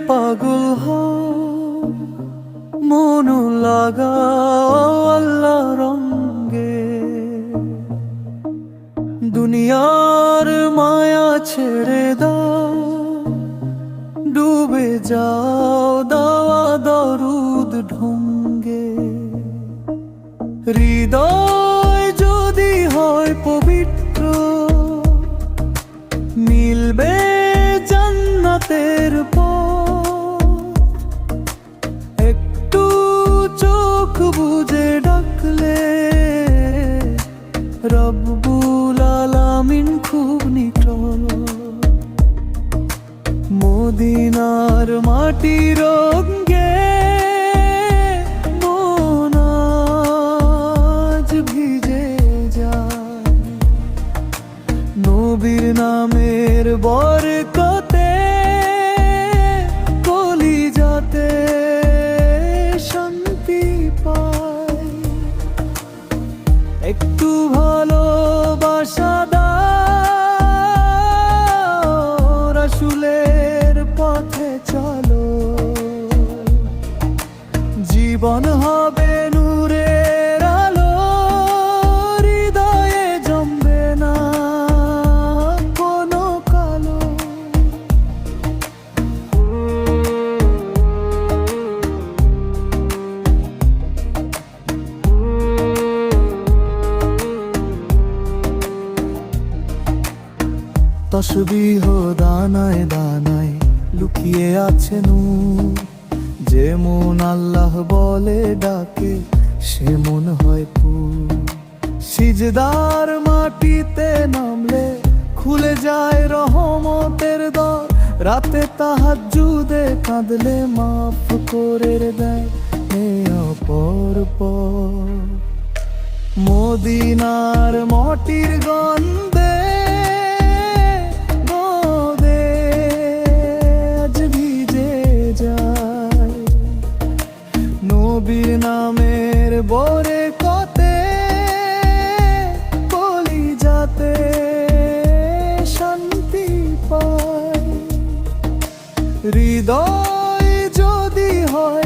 পাগল হও, মন লাগাও আল্লাহ রঙ্গে। দুনিয়ার মায়া ছেড়ে দাও, ডুবে যাও দাওয়া দরুদ ঢঙ্গে। হৃদয় যদি হয় পবিত্র, মিলবে জান্নাতের পথ। একটু চোখ বুজে ডাকলে রব্বুল আলামিন খুব নিকট। মদিনার মাটির রঙে মন আজ ভিজে যায়। নবীর নামের বরকতে কলিজাতে শান্তি পায়। একটু ভালোবাসা দাও, রাসূলের পথে চলো। জীবন হবে নূরের আলো, হৃদয়ে জমবে না কোনো কালো। তসবিহ দানায় দানায় লুকিয়ে আছে নূর। যে মন আল্লাহ বলে ডাকে সে মন হয় পুর। সিজদার মাটিতে নামলে খুলে যায় রহমতের দ্বার। রাতে তাহাজ্জুদে কাঁদলে মাফ করে দেয় এ অপর পর। মদিনার মাটির গন্ধে নবীর নামের বরকতে কলিজাতে শান্তি পায়। হৃদয় যদি হয়